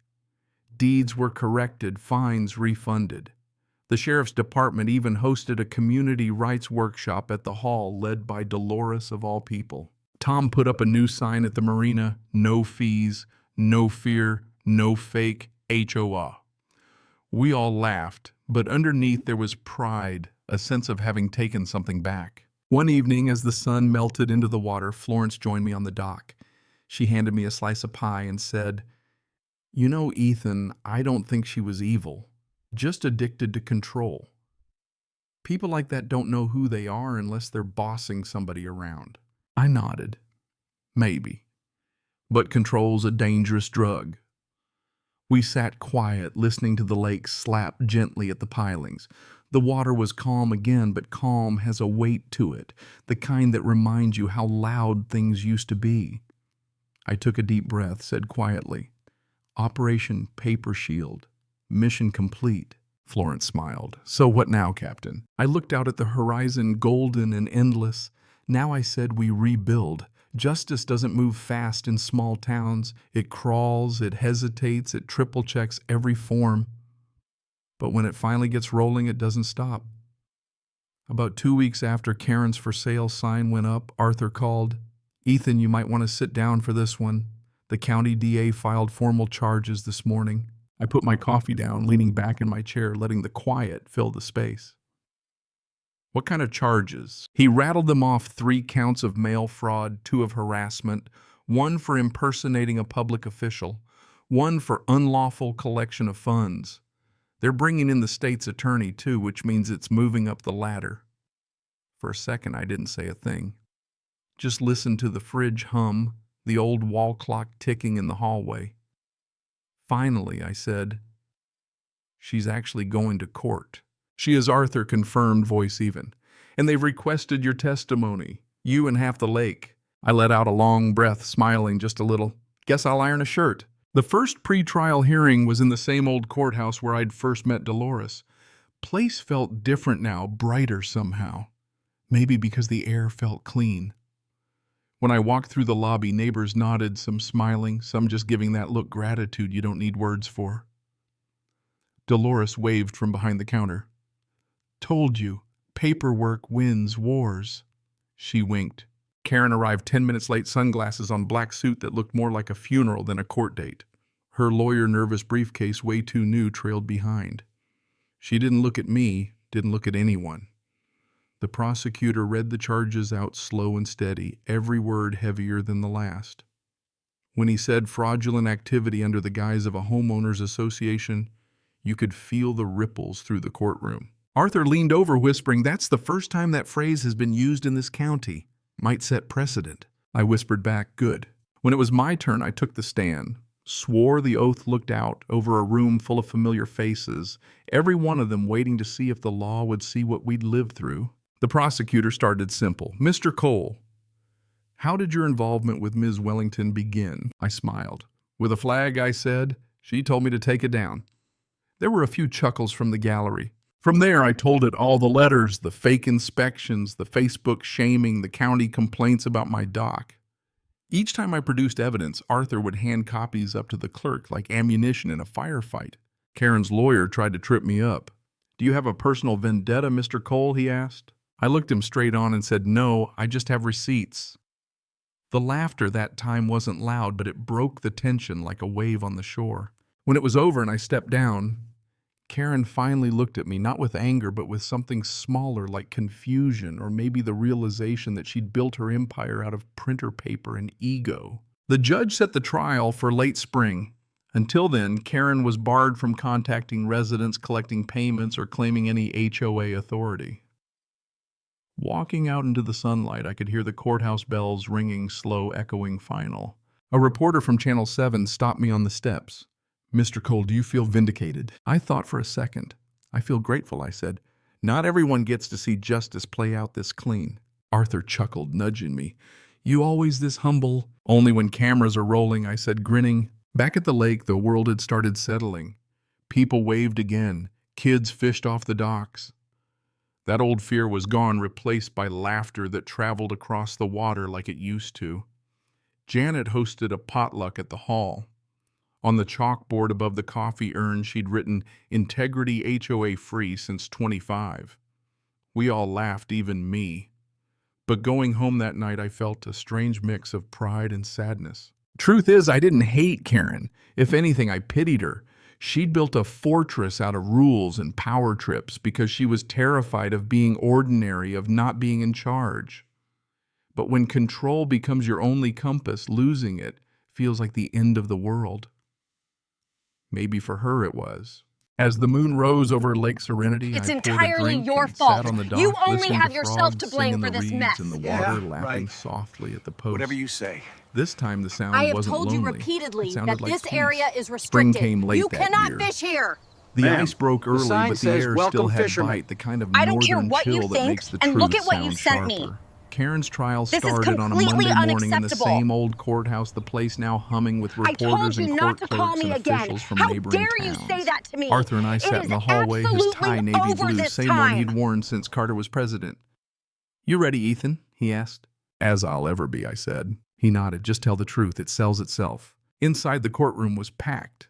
Deeds were corrected, fines refunded. The sheriff's department even hosted a community rights workshop at the hall led by Dolores of all people. Tom put up a new sign at the marina: no fees, no fear, no fake, HOA. We all laughed, but underneath there was pride, a sense of having taken something back. One evening, as the sun melted into the water, Florence joined me on the dock. She handed me a slice of pie and said, "You know, Ethan, I don't think she was evil, just addicted to control. People like that don't know who they are unless they're bossing somebody around." I nodded. Maybe. But control's a dangerous drug. We sat quiet, listening to the lake slap gently at the pilings. The water was calm again, but calm has a weight to it, the kind that reminds you how loud things used to be. I took a deep breath, said quietly, "Operation Paper Shield. Mission complete." Florence smiled. "So what now, Captain?" I looked out at the horizon, golden and endless. Now I said, we rebuild. Justice doesn't move fast in small towns. It crawls, it hesitates, it triple checks every form. But when it finally gets rolling, it doesn't stop. About 2 weeks after Karen's for sale sign went up, Arthur called. "Ethan, you might want to sit down for this one. The county DA filed formal charges this morning." I put my coffee down, leaning back in my chair, letting the quiet fill the space. "What kind of charges?" He rattled them off: 3 counts of mail fraud, 2 of harassment, 1 for impersonating a public official, 1 for unlawful collection of funds. They're bringing in the state's attorney too, which means it's moving up the ladder. For a second, I didn't say a thing. Just listened to the fridge hum, the old wall clock ticking in the hallway. Finally, I said, "She's actually going to court." "She is," Arthur confirmed, voice even. "And they've requested your testimony, you and half the lake." I let out a long breath, smiling just a little. "Guess I'll iron a shirt." The first pre-trial hearing was in the same old courthouse where I'd first met Dolores. Place felt different now, brighter somehow. Maybe because the air felt clean. When I walked through the lobby, neighbors nodded, some smiling, some just giving that look gratitude you don't need words for. Dolores waved from behind the counter. "Told you, paperwork wins wars." She winked. Karen arrived 10 minutes late, sunglasses on, black suit that looked more like a funeral than a court date. Her lawyer-nervous briefcase, way too new, trailed behind. She didn't look at me, didn't look at anyone. The prosecutor read the charges out slow and steady, every word heavier than the last. When he said fraudulent activity under the guise of a homeowners association, you could feel the ripples through the courtroom. Arthur leaned over, whispering, "That's the first time that phrase has been used in this county. Might set precedent." I whispered back, "Good." When it was my turn, I took the stand, swore the oath, looked out over a room full of familiar faces, every one of them waiting to see if the law would see what we'd lived through. The prosecutor started simple. "Mr. Cole, how did your involvement with Ms. Wellington begin?" I smiled. "With a flag," I said. "She told me to take it down." There were a few chuckles from the gallery. From there, I told it all: the letters, the fake inspections, the Facebook shaming, the county complaints about my dock. Each time I produced evidence, Arthur would hand copies up to the clerk like ammunition in a firefight. Karen's lawyer tried to trip me up. "Do you have a personal vendetta, Mr. Cole?" he asked. I looked him straight on and said, "No, I just have receipts." The laughter that time wasn't loud, but it broke the tension like a wave on the shore. When it was over and I stepped down, Karen finally looked at me, not with anger, but with something smaller, like confusion, or maybe the realization that she'd built her empire out of printer paper and ego. The judge set the trial for late spring. Until then, Karen was barred from contacting residents, collecting payments, or claiming any HOA authority. Walking out into the sunlight, I could hear the courthouse bells ringing, slow, echoing final. A reporter from Channel 7 stopped me on the steps. "Mr. Cole, do you feel vindicated?" I thought for a second. "I feel grateful," I said. "Not everyone gets to see justice play out this clean." Arthur chuckled, nudging me. "You always this humble?" "Only when cameras are rolling," I said, grinning. Back at the lake, the world had started settling. People waved again. Kids fished off the docks. That old fear was gone, replaced by laughter that traveled across the water like it used to. Janet hosted a potluck at the hall. On the chalkboard above the coffee urn, she'd written, "Integrity HOA free since 25. We all laughed, even me. But going home that night, I felt a strange mix of pride and sadness. Truth is, I didn't hate Karen. If anything, I pitied her. She'd built a fortress out of rules and power trips because she was terrified of being ordinary, of not being in charge. But when control becomes your only compass, losing it feels like the end of the world. Maybe for her it was. As the moon rose over Lake Serenity, It's I poured a entirely drink your and fault. sat on the dock, You only listening have to yourself frogs to blame sing in for the this reeds mess. and the Yeah, water lapping right. softly at the post. Whatever you say. This time the sound I have wasn't told you lonely. repeatedly It sounded that like this peace. area is Spring restricted. came late You that cannot year. fish here. The Ma'am, ice broke the early, sign but the says, air "Welcome, still had fishermen." bite, the kind of I don't care northern what you chill that think, makes the and truth look at what you sound sent me. sharper. Karen's trial This is started on a completely Monday morning in the unacceptable. same old courthouse, the place now humming with I told reporters you and not court to call clerks and me again. officials from How neighboring dare you towns. say that to me? Arthur and I It sat is in the hallway, his tie absolutely navy over blue, this same one time. he'd worn since Carter was president. "You ready, Ethan?" he asked. "As I'll ever be," I said. He nodded. "Just tell the truth. It sells itself." Inside the courtroom was packed.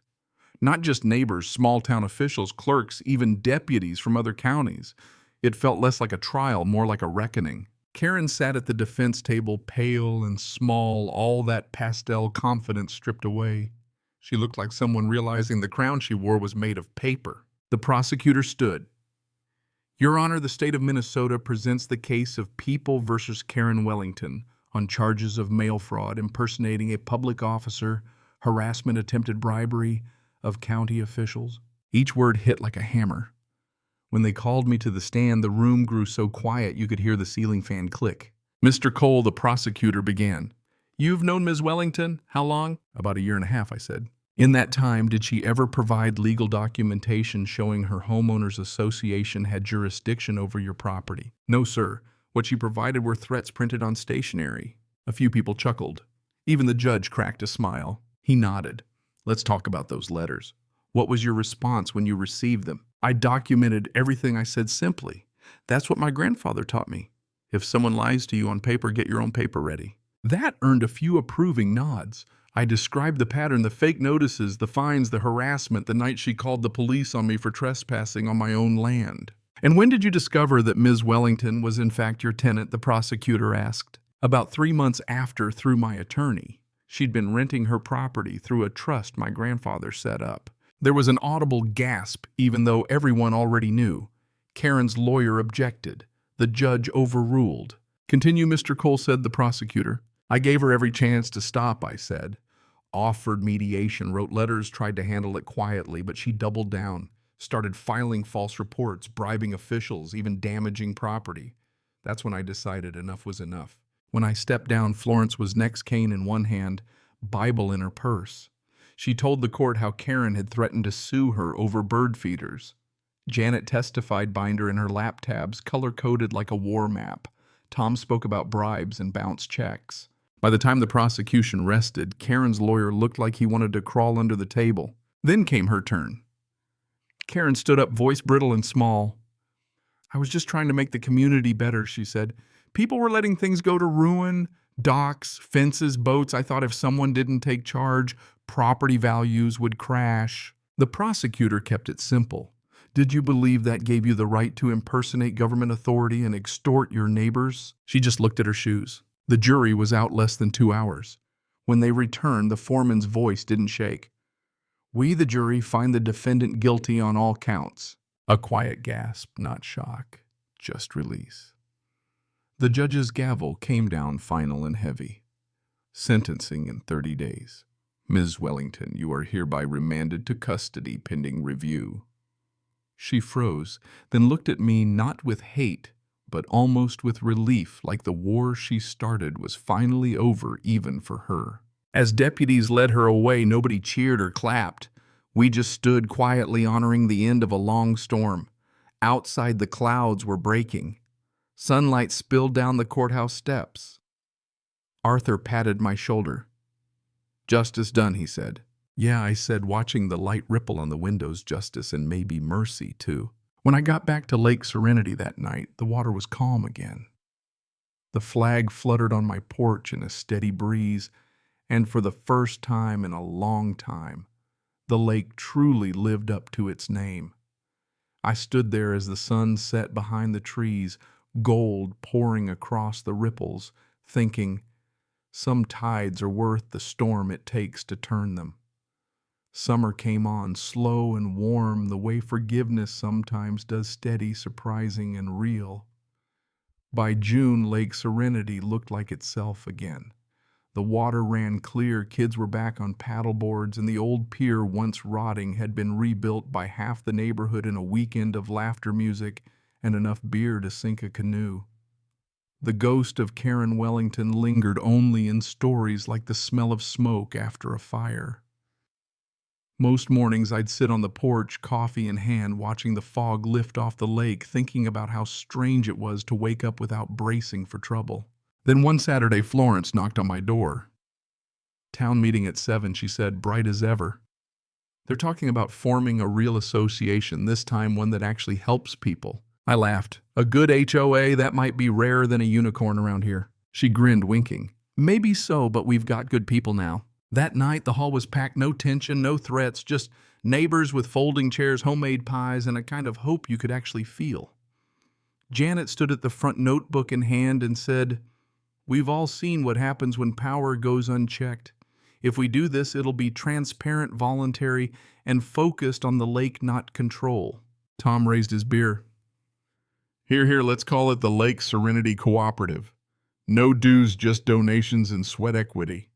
Not just neighbors, small-town officials, clerks, even deputies from other counties. It felt less like a trial, more like a reckoning. Karen sat at the defense table, pale and small, all that pastel confidence stripped away. She looked like someone realizing the crown she wore was made of paper. The prosecutor stood. "Your Honor, the state of Minnesota presents the case of People versus Karen Wellington on charges of mail fraud, impersonating a public officer, harassment, attempted bribery of county officials." Each word hit like a hammer. When they called me to the stand, the room grew so quiet you could hear the ceiling fan click. "Mr. Cole," the prosecutor began. "You've known Ms. Wellington? How long?" "About a year and a half," I said. "In that time, did she ever provide legal documentation showing her homeowners association had jurisdiction over your property?" "No, sir. What she provided were threats printed on stationery." A few people chuckled. Even the judge cracked a smile. He nodded. "Let's talk about those letters. What was your response when you received them?" "I documented everything I said simply. That's what my grandfather taught me. If someone lies to you on paper, get your own paper ready." That earned a few approving nods. I described the pattern, the fake notices, the fines, the harassment, the night she called the police on me for trespassing on my own land. "And when did you discover that Ms. Wellington was in fact your tenant?" the prosecutor asked. "About 3 months after, through my attorney. She'd been renting her property through a trust my grandfather set up." There was an audible gasp, even though everyone already knew. Karen's lawyer objected. The judge overruled. "Continue, Mr. Cole," said the prosecutor. "I gave her every chance to stop," I said. Offered mediation, wrote letters, tried to handle it quietly, but she doubled down, started filing false reports, bribing officials, even damaging property. That's when I decided enough was enough. When I stepped down, Florence was next, cane in one hand, Bible in her purse. She told the court how Karen had threatened to sue her over bird feeders. Janet testified, binder in her lap tabs, color-coded like a war map. Tom spoke about bribes and bounced checks. By the time the prosecution rested, Karen's lawyer looked like he wanted to crawl under the table. Then came her turn. Karen stood up, voice brittle and small. "I was just trying to make the community better," she said. "People were letting things go to ruin, docks, fences, boats. I thought if someone didn't take charge, property values would crash." The prosecutor kept it simple. "Did you believe that gave you the right to impersonate government authority and extort your neighbors?" She just looked at her shoes. The jury was out less than 2 hours. When they returned, the foreman's voice didn't shake. "We, the jury, find the defendant guilty on all counts." A quiet gasp, not shock, just release. The judge's gavel came down final and heavy. "Sentencing in 30 days. Ms. Wellington, you are hereby remanded to custody pending review." She froze, then looked at me not with hate, but almost with relief, like the war she started was finally over even for her. As deputies led her away, nobody cheered or clapped. We just stood quietly honoring the end of a long storm. Outside, the clouds were breaking. Sunlight spilled down the courthouse steps. Arthur patted my shoulder. "Justice done," he said. "Yeah," I said, watching the light ripple on the windows. "Justice and maybe mercy, too." When I got back to Lake Serenity that night, the water was calm again. The flag fluttered on my porch in a steady breeze, and for the first time in a long time, The lake truly lived up to its name. I stood there as the sun set behind the trees, gold pouring across the ripples, thinking, some tides are worth the storm it takes to turn them. Summer came on, slow and warm, the way forgiveness sometimes does, steady, surprising, and real. By June, Lake Serenity looked like itself again. The water ran clear, kids were back on paddleboards, and the old pier, once rotting, had been rebuilt by half the neighborhood in a weekend of laughter music and enough beer to sink a canoe. The ghost of Karen Wellington lingered only in stories like the smell of smoke after a fire. Most mornings I'd sit on the porch, coffee in hand, watching the fog lift off the lake, thinking about how strange it was to wake up without bracing for trouble. Then one Saturday, Florence knocked on my door. Town meeting at 7, she said, bright as ever. They're talking about forming a real association, this time one that actually helps people. I laughed. A good HOA, that might be rarer than a unicorn around here. She grinned, winking. Maybe so, but we've got good people now. That night, the hall was packed, no tension, no threats, just neighbors with folding chairs, homemade pies, and a kind of hope you could actually feel. Janet stood at the front, notebook in hand, and said, "We've all seen what happens when power goes unchecked. If we do this, it'll be transparent, voluntary, and focused on the lake, not control." Tom raised his beer. Here, let's call it the Lake Serenity Cooperative. No dues, just donations and sweat equity.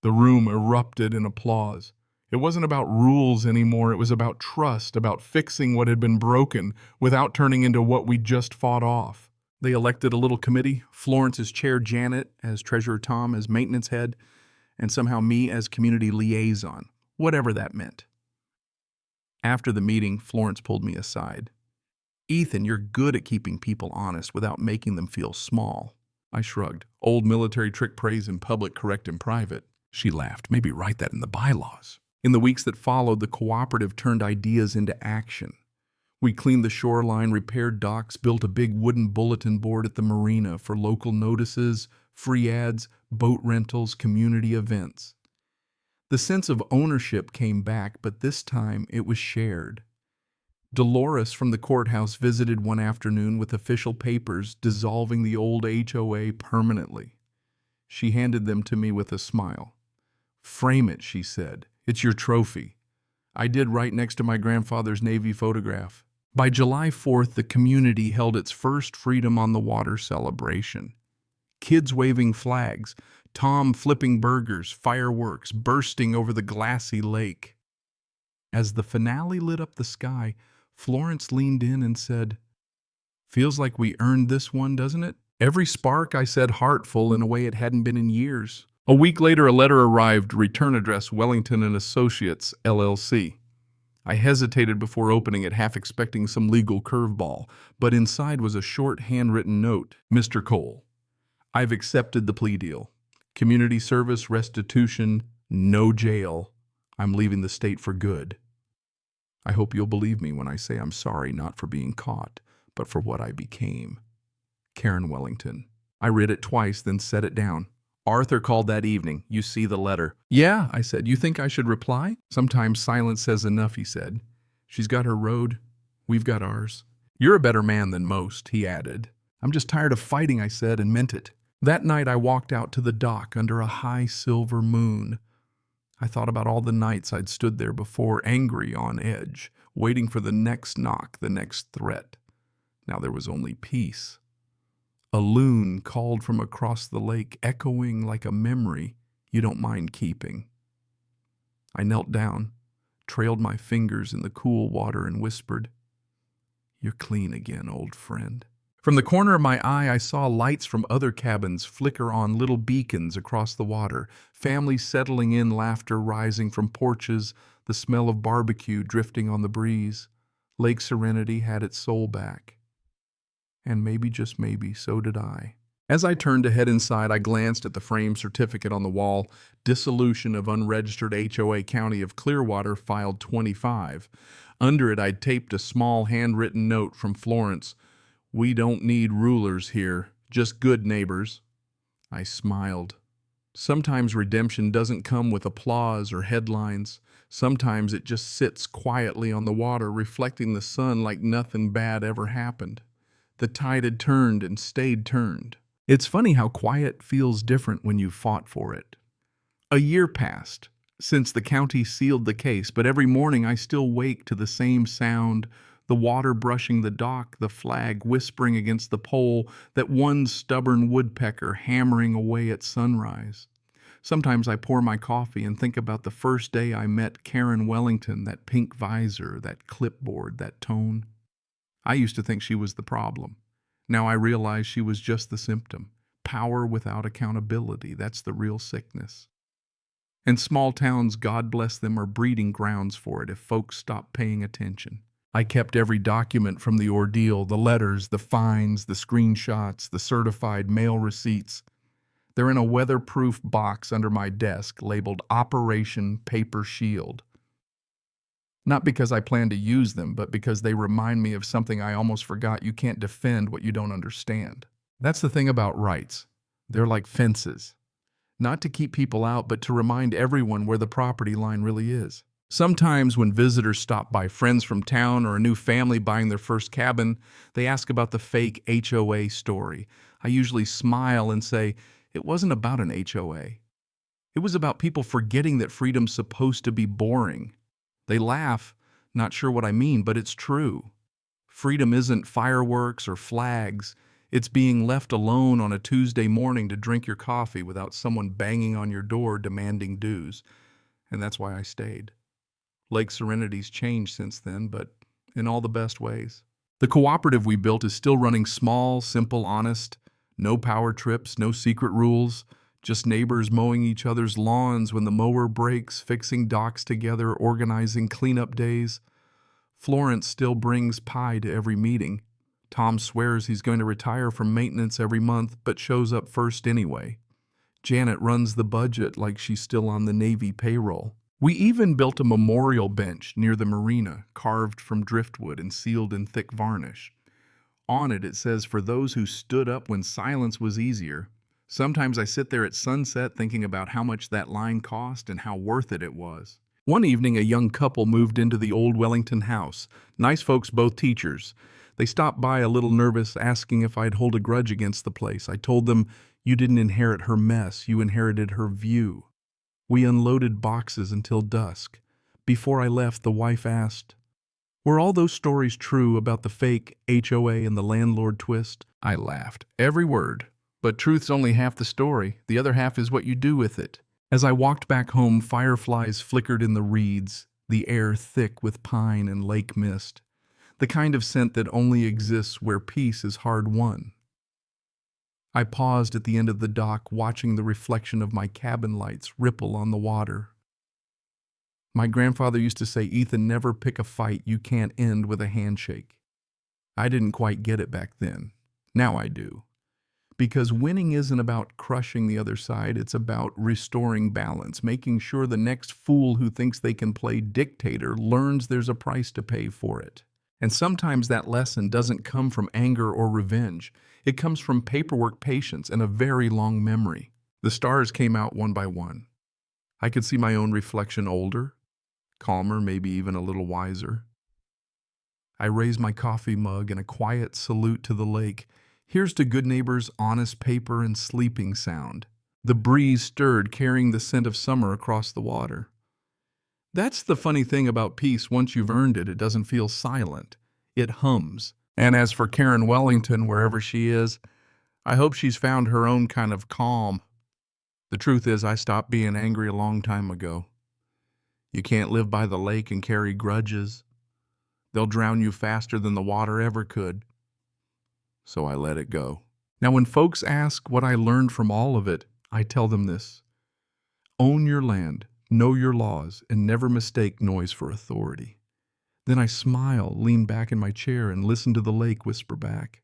The room erupted in applause. It wasn't about rules anymore, it was about trust, about fixing what had been broken without turning into what we just fought off. They elected a little committee, Florence as chair, Janet as treasurer, Tom as maintenance head, and somehow me as community liaison, whatever that meant. After the meeting, Florence pulled me aside. "Ethan, you're good at keeping people honest without making them feel small." I shrugged. Old military trick, praise in public, correct in private. She laughed. Maybe write that in the bylaws. In the weeks that followed, the cooperative turned ideas into action. We cleaned the shoreline, repaired docks, built a big wooden bulletin board at the marina for local notices, free ads, boat rentals, community events. The sense of ownership came back, but this time it was shared. Dolores from the courthouse visited one afternoon with official papers dissolving the old HOA permanently. She handed them to me with a smile. "Frame it," she said. "It's your trophy." I did, right next to my grandfather's Navy photograph. By July 4th, the community held its first Freedom on the Water celebration. Kids waving flags, Tom flipping burgers, fireworks bursting over the glassy lake. As the finale lit up the sky, Florence leaned in and said, "Feels like we earned this one, doesn't it?" "Every spark," I said, heartful in a way it hadn't been in years. A week later, a letter arrived, return address Wellington and Associates, LLC. I hesitated before opening it, half expecting some legal curveball, but inside was a short handwritten note. "Mr. Cole, I've accepted the plea deal. Community service, restitution, no jail. I'm leaving the state for good. I hope you'll believe me when I say I'm sorry not for being caught, but for what I became. Karen Wellington." I read it twice, then set it down. "Arthur called that evening. You see the letter." "Yeah," I said. "You think I should reply?" "Sometimes silence says enough," he said. "She's got her road. We've got ours." "You're a better man than most," he added. "I'm just tired of fighting," I said, and meant it. That night I walked out to the dock under a high silver moon. I thought about all the nights I'd stood there before, angry, on edge, waiting for the next knock, the next threat. Now there was only peace. A loon called from across the lake, echoing like a memory you don't mind keeping. I knelt down, trailed my fingers in the cool water, and whispered, "You're clean again, old friend." From the corner of my eye, I saw lights from other cabins flicker on little beacons across the water, families settling in, laughter rising from porches, the smell of barbecue drifting on the breeze. Lake Serenity had its soul back. And maybe, just maybe, so did I. As I turned to head inside, I glanced at the framed certificate on the wall, Dissolution of Unregistered HOA County of Clearwater, filed 25. Under it, I'd taped a small handwritten note from Florence. "We don't need rulers here, just good neighbors." I smiled. Sometimes redemption doesn't come with applause or headlines. Sometimes it just sits quietly on the water, reflecting the sun like nothing bad ever happened. The tide had turned and stayed turned. It's funny how quiet feels different when you fought for it. A year passed since the county sealed the case, but every morning I still wake to the same sound, the water brushing the dock, the flag whispering against the pole, that one stubborn woodpecker hammering away at sunrise. Sometimes I pour my coffee and think about the first day I met Karen Wellington, that pink visor, that clipboard, that tone. I used to think she was the problem. Now I realize she was just the symptom. Power without accountability, that's the real sickness. And small towns, God bless them, are breeding grounds for it if folks stop paying attention. I kept every document from the ordeal, the letters, the fines, the screenshots, the certified mail receipts. They're in a weatherproof box under my desk labeled Operation Paper Shield. Not because I plan to use them, but because they remind me of something I almost forgot: you can't defend what you don't understand. That's the thing about rights. They're like fences. Not to keep people out, but to remind everyone where the property line really is. Sometimes when visitors stop by, friends from town or a new family buying their first cabin, they ask about the fake HOA story. I usually smile and say, it wasn't about an HOA. It was about people forgetting that freedom's supposed to be boring. They laugh, not sure what I mean, but it's true. Freedom isn't fireworks or flags. It's being left alone on a Tuesday morning to drink your coffee without someone banging on your door demanding dues. And that's why I stayed. Lake Serenity's changed since then, but in all the best ways. The cooperative we built is still running small, simple, honest. No power trips, no secret rules. Just neighbors mowing each other's lawns when the mower breaks, fixing docks together, organizing cleanup days. Florence still brings pie to every meeting. Tom swears he's going to retire from maintenance every month, but shows up first anyway. Janet runs the budget like she's still on the Navy payroll. We even built a memorial bench near the marina, carved from driftwood and sealed in thick varnish. On it says, for those who stood up when silence was easier. Sometimes I sit there at sunset thinking about how much that line cost and how worth it was. One evening, a young couple moved into the old Wellington house. Nice folks, both teachers. They stopped by a little nervous, asking if I'd hold a grudge against the place. I told them, you didn't inherit her mess, you inherited her view. We unloaded boxes until dusk. Before I left, the wife asked, were all those stories true about the fake HOA and the landlord twist? I laughed. Every word. But truth's only half the story. The other half is what you do with it. As I walked back home, fireflies flickered in the reeds, the air thick with pine and lake mist. The kind of scent that only exists where peace is hard won. I paused at the end of the dock, watching the reflection of my cabin lights ripple on the water. My grandfather used to say, Ethan, never pick a fight you can't end with a handshake. I didn't quite get it back then. Now I do. Because winning isn't about crushing the other side, it's about restoring balance, making sure the next fool who thinks they can play dictator learns there's a price to pay for it. And sometimes that lesson doesn't come from anger or revenge. It comes from paperwork, patience, and a very long memory. The stars came out one by one. I could see my own reflection older, calmer, maybe even a little wiser. I raised my coffee mug in a quiet salute to the lake. Here's to good neighbors, honest paper, and sleeping sound. The breeze stirred, carrying the scent of summer across the water. That's the funny thing about peace. Once you've earned it, it doesn't feel silent. It hums. And as for Karen Wellington, wherever she is, I hope she's found her own kind of calm. The truth is, I stopped being angry a long time ago. You can't live by the lake and carry grudges. They'll drown you faster than the water ever could. So I let it go. Now, when folks ask what I learned from all of it, I tell them this. Own your land, know your laws, and never mistake noise for authority. Then I smile, lean back in my chair, and listen to the lake whisper back.